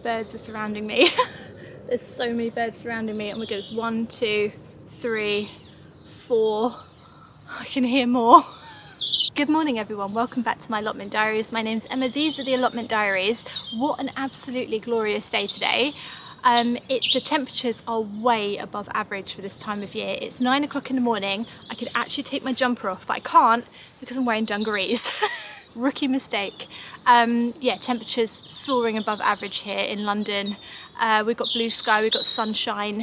birds are surrounding me. There's so many birds surrounding me. Oh my goodness, 1, 2, 3, 4. I can hear more. Good morning everyone, welcome back to my allotment diaries. My name's Emma, these are the allotment diaries. What an absolutely glorious day today. The temperatures are way above average for this time of year. It's 9 o'clock in the morning. I could actually take my jumper off, but I can't because I'm wearing dungarees. Rookie mistake. Yeah, temperatures soaring above average here in London. We've got blue sky, we've got sunshine.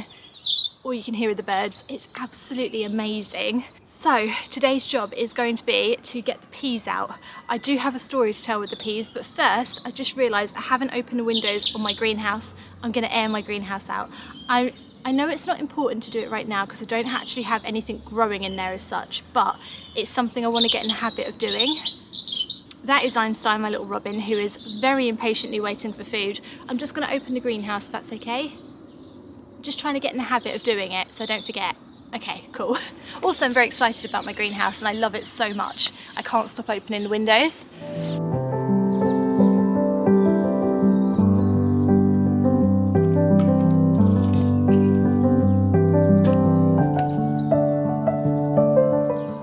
All you can hear are the birds. It's absolutely amazing. So today's job is going to be to get the peas out. I do have a story to tell with the peas, but first I just realised I haven't opened the windows on my greenhouse. I'm going to air my greenhouse out. I know it's not important to do it right now because I don't actually have anything growing in there as such, but it's something I want to get in the habit of doing. That is Einstein, my little robin, who is very impatiently waiting for food. I'm just going to open the greenhouse if that's okay. Just trying to get in the habit of doing it so I don't forget. Okay, cool. Also, I'm very excited about my greenhouse and I love it so much. I can't stop opening the windows.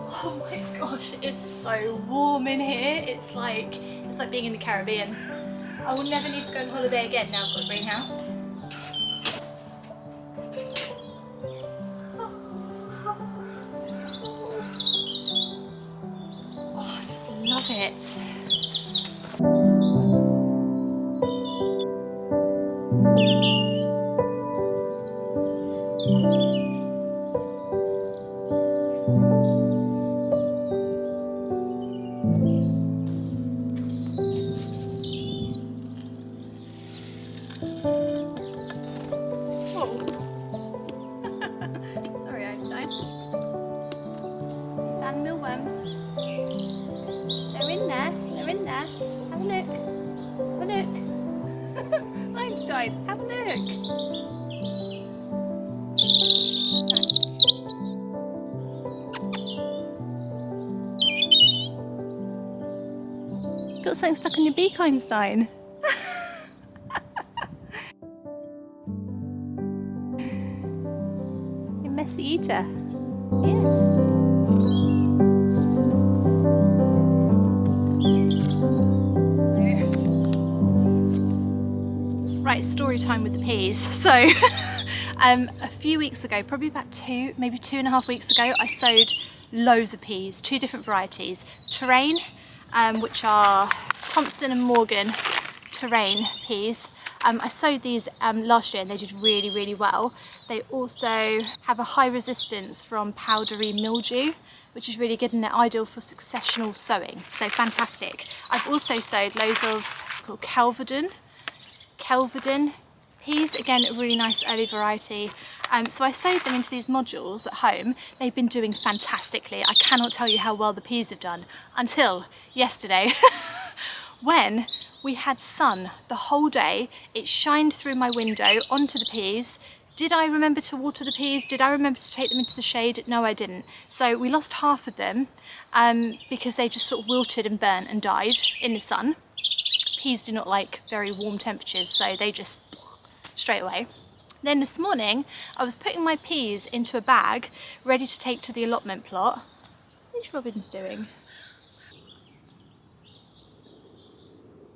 Oh my gosh, it's so warm in here. It's like being in the Caribbean. I will never need to go on holiday again now I've got a greenhouse. Love it. Sorry, Einstein. Found mealworms. They're in there. They're in there. Have a look. Have a look. Einstein, have a look. Got something stuck in your beak, Einstein. You messy eater. Yes. Right, story time with the peas. So a few weeks ago, probably about maybe 2.5 weeks ago, I sowed loads of peas, 2 different varieties. Terrain, which are Thompson and Morgan terrain peas. I sowed these last year and they did really, really well. They also have a high resistance from powdery mildew, which is really good and they're ideal for successional sowing. So fantastic. I've also sowed loads of, it's called Kelvedon peas, again a really nice early variety. So I sowed them into these modules at home. They've been doing fantastically. I cannot tell you how well the peas have done until yesterday when we had sun the whole day. It shined through my window onto the peas. Did I remember to water the peas? Did I remember to take them into the shade? No, I didn't. So we lost half of them because they just sort of wilted and burnt and died in the sun. Peas do not like very warm temperatures, so they just straight away. Then this morning, I was putting my peas into a bag, ready to take to the allotment plot. What are these robins doing?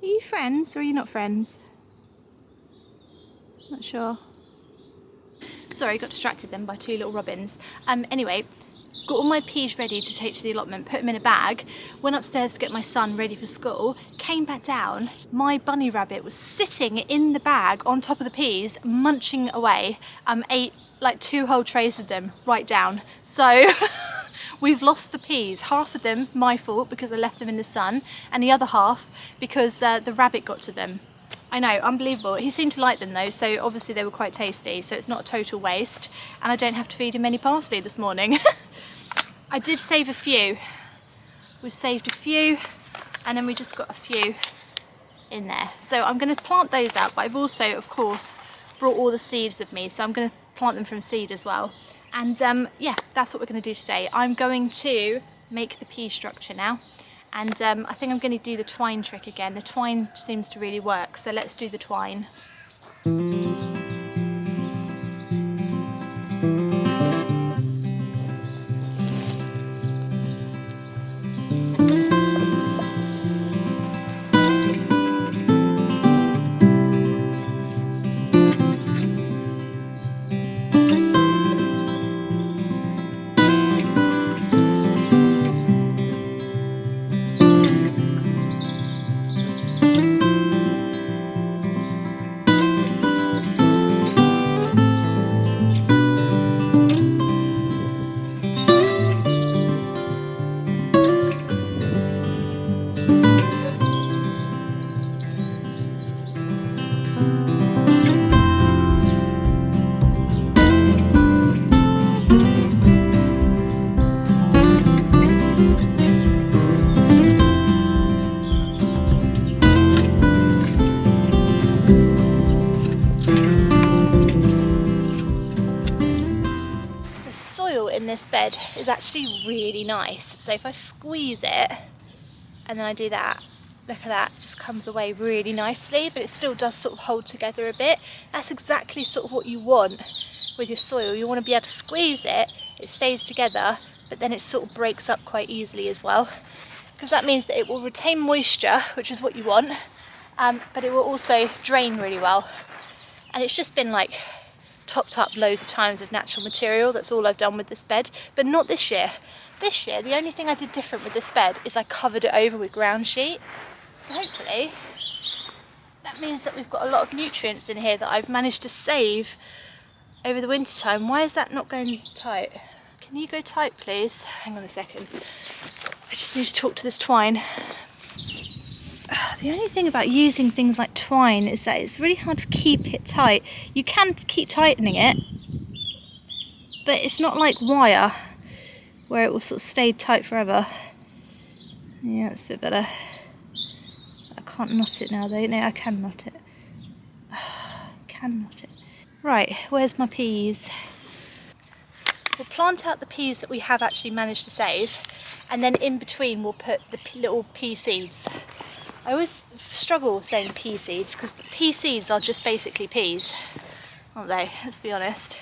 Are you friends or are you not friends? Not sure. Sorry, got distracted then by 2 little robins. Anyway, got all my peas ready to take to the allotment, put them in a bag, went upstairs to get my son ready for school, came back down, my bunny rabbit was sitting in the bag on top of the peas, munching away, ate like 2 whole trays of them right down. So we've lost the peas, half of them my fault because I left them in the sun, and the other half because the rabbit got to them. I know, unbelievable. He seemed to like them though, so obviously they were quite tasty, so it's not a total waste, and I don't have to feed him any parsley this morning. I did save a few. We've saved a few, and then we just got a few in there. So I'm going to plant those out, but I've also, of course, brought all the seeds with me, so I'm going to plant them from seed as well. And yeah, that's what we're going to do today. I'm going to make the pea structure now. And I think I'm going to do the twine trick again. The twine seems to really work, so let's do the twine. In this bed is actually really nice. So if I squeeze it and then I do that, look at that, it just comes away really nicely, but it still does sort of hold together a bit. That's exactly sort of what you want with your soil. You want to be able to squeeze it, it stays together, but then it sort of breaks up quite easily as well, because that means that it will retain moisture, which is what you want, but it will also drain really well. And it's just been like topped up loads of times with natural material. That's all I've done with this bed, but not this year. This year, the only thing I did different with this bed is I covered it over with ground sheet. So hopefully that means that we've got a lot of nutrients in here that I've managed to save over the winter time. Why is that not going tight? Can you go tight, please? Hang on a second. I just need to talk to this twine. The only thing about using things like twine is that it's really hard to keep it tight. You can keep tightening it, but it's not like wire where it will sort of stay tight forever. Yeah, that's a bit better. I can't knot it now though. No, I can knot it. I can knot it. Right, where's my peas? We'll plant out the peas that we have actually managed to save, and then in between we'll put the little pea seeds. I always struggle saying pea seeds because the pea seeds are just basically peas, aren't they? Let's be honest.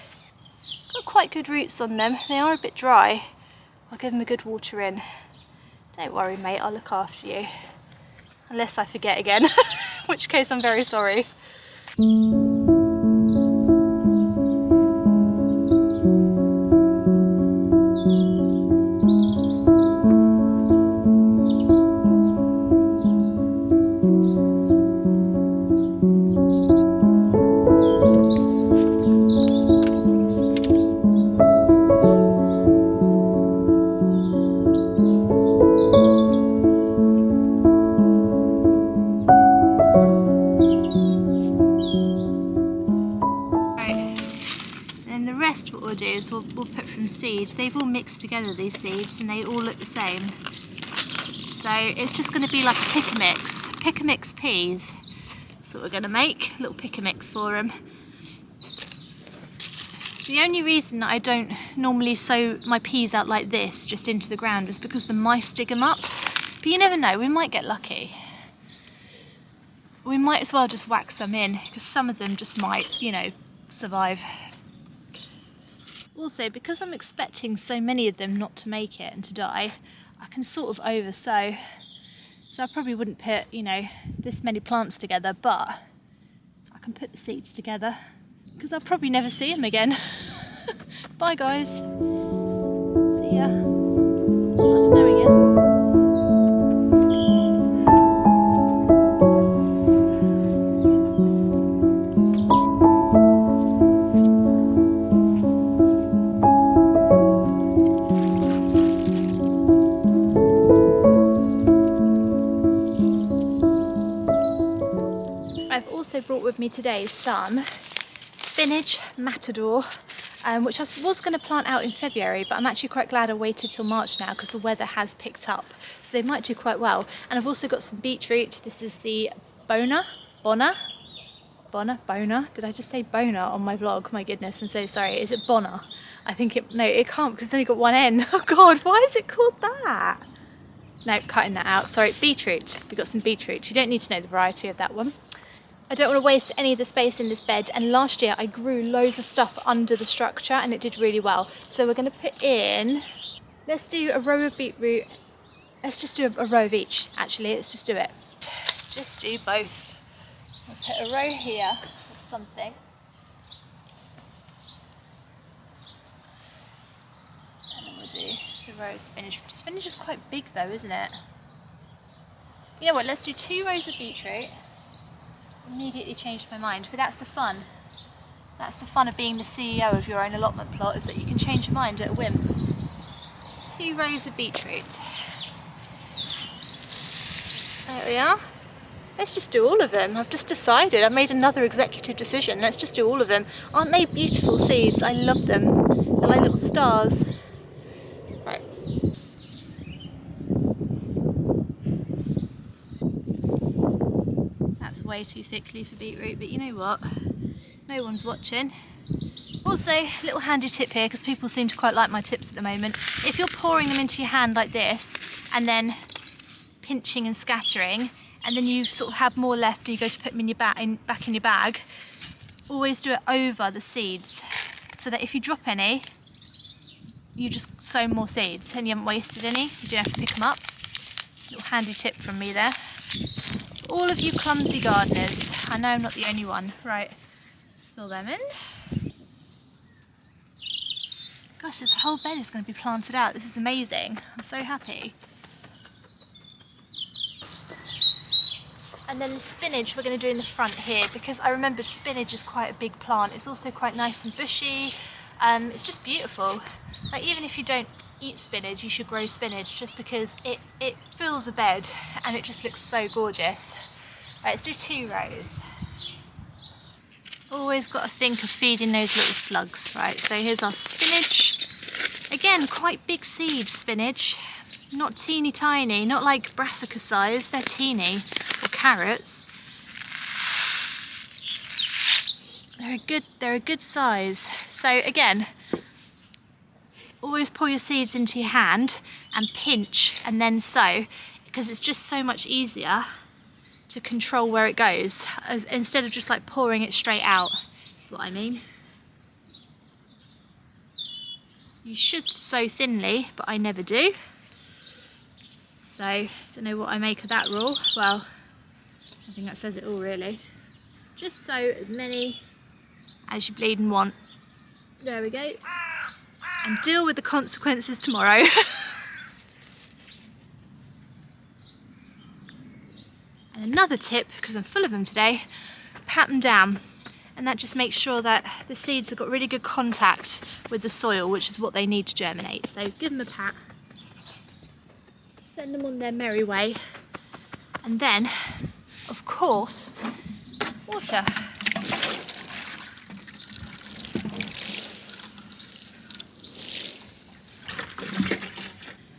Got quite good roots on them. They are a bit dry. I'll give them a good water in. Don't worry, mate, I'll look after you. Unless I forget again, in which case I'm very sorry. What we'll do is we'll put from seed. They've all mixed together, these seeds, and they all look the same. So it's just going to be like a pick-a-mix peas. That's what we're going to make, a little pick-a-mix for them. The only reason that I don't normally sow my peas out like this, just into the ground, is because the mice dig them up. But you never know, we might get lucky. We might as well just whack some in, because some of them just might, you know, survive. Also, because I'm expecting so many of them not to make it and to die, I can sort of over-sow. So I probably wouldn't put, you know, this many plants together, but I can put the seeds together because I'll probably never see them again. Bye guys. See ya. Not snowing yet. Brought with me today some spinach matador, which I was going to plant out in February, but I'm actually quite glad I waited till March now because the weather has picked up, so they might do quite well. And I've also got some beetroot. This is the Bona. Did I just say Bona on my vlog? My goodness, I'm so sorry. Is it Bona? I think it, no, it can't because it's only got one N. Oh God, why is it called that? No, cutting that out. Sorry, beetroot. We've got some beetroot. You don't need to know the variety of that one. I don't want to waste any of the space in this bed, and last year I grew loads of stuff under the structure and it did really well. So we're going to put in, let's do a row of beetroot. Let's just do a row of each, actually. Let's just do it. Just do both. I'll put a row here of something. And then we'll do the row of spinach. Spinach is quite big though, isn't it? You know what, let's do 2 rows of beetroot. Immediately changed my mind, but that's the fun. That's the fun of being the CEO of your own allotment plot, is that you can change your mind at a whim. 2 rows of beetroot. There we are. Let's just do all of them. I've just decided, I've made another executive decision. Let's just do all of them. Aren't they beautiful seeds? I love them. They're like little stars. Right. That's way too thickly for beetroot, but you know what? No one's watching. Also, little handy tip here, because people seem to quite like my tips at the moment. If you're pouring them into your hand like this, and then pinching and scattering, and then you sort of have more left and you go to put them in your back in your bag, always do it over the seeds, so that if you drop any, you just sow more seeds and you haven't wasted any. You don't have to pick them up. Little handy tip from me there. All of you clumsy gardeners, I know I'm not the only one. Right, spill them in. Gosh, this whole bed is going to be planted out. This is amazing. I'm so happy. And then the spinach we're going to do in the front here, because I remember spinach is quite a big plant. It's also quite nice and bushy. It's just beautiful. Like, even if you don't eat spinach, you should grow spinach, just because it fills a bed and it just looks so gorgeous. Right, let's do 2 rows. Always got to think of feeding those little slugs. Right, so here's our spinach. Again, quite big seeds, spinach. Not teeny tiny, not like brassica size, they're teeny. Or carrots. They're a good size. So again, always pour your seeds into your hand and pinch and then sow, because it's just so much easier to control where it goes, instead of just like pouring it straight out. That's what I mean. You should sow thinly, but I never do. So, don't know what I make of that rule. Well, I think that says it all really. Just sow as many as you bleeding want. There we go. And deal with the consequences tomorrow. And another tip, because I'm full of them today, pat them down. And that just makes sure that the seeds have got really good contact with the soil, which is what they need to germinate. So give them a pat. Send them on their merry way. And then, of course, water.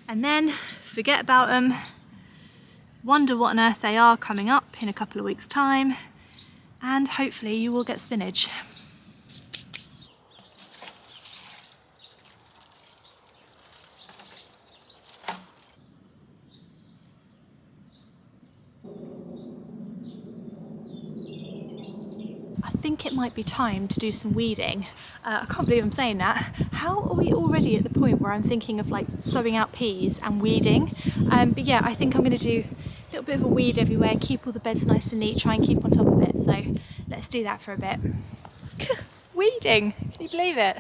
And then forget about them, wonder what on earth they are coming up in a couple of weeks' time, and hopefully you will get spinach. I think it might be time to do some weeding. I can't believe I'm saying that. How are we already at the point where I'm thinking of like sowing out peas and weeding? But yeah, I think I'm going to do a little bit of a weed everywhere, keep all the beds nice and neat, try and keep on top of it. So let's do that for a bit. Weeding, can you believe it?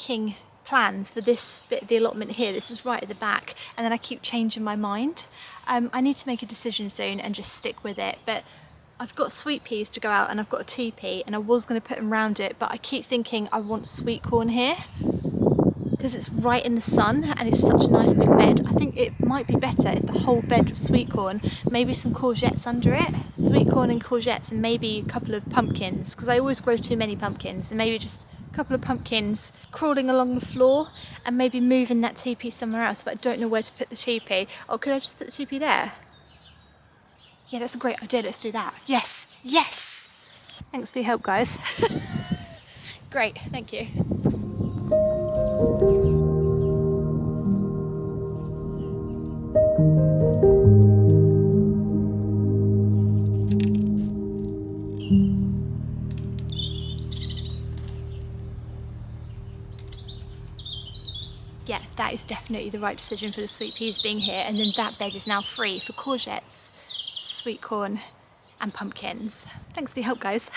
making plans for this bit of the allotment here. This is right at the back, and then I keep changing my mind. I need to make a decision soon and just stick with it, but I've got sweet peas to go out and I've got a teepee, and I was going to put them around it, but I keep thinking I want sweet corn here because it's right in the sun and it's such a nice big bed. I think it might be better if the whole bed was sweet corn, maybe some courgettes under it, sweet corn and courgettes, and maybe a couple of pumpkins, because I always grow too many pumpkins, and maybe just a couple of pumpkins crawling along the floor, and maybe moving that teepee somewhere else, but I don't know where to put the teepee. Or could I just put the teepee there? Yeah, that's a great idea, let's do that. Yes, yes! Thanks for your help, guys. Great, thank you. Yeah, that is definitely the right decision for the sweet peas being here, and then that bed is now free for courgettes, sweet corn and pumpkins. Thanks for your help, guys.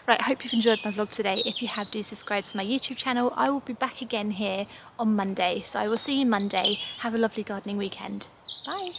Right, I hope you've enjoyed my vlog today. If you have, do subscribe to my YouTube channel. I will be back again here on Monday, so I will see you Monday. Have a lovely gardening weekend. Bye.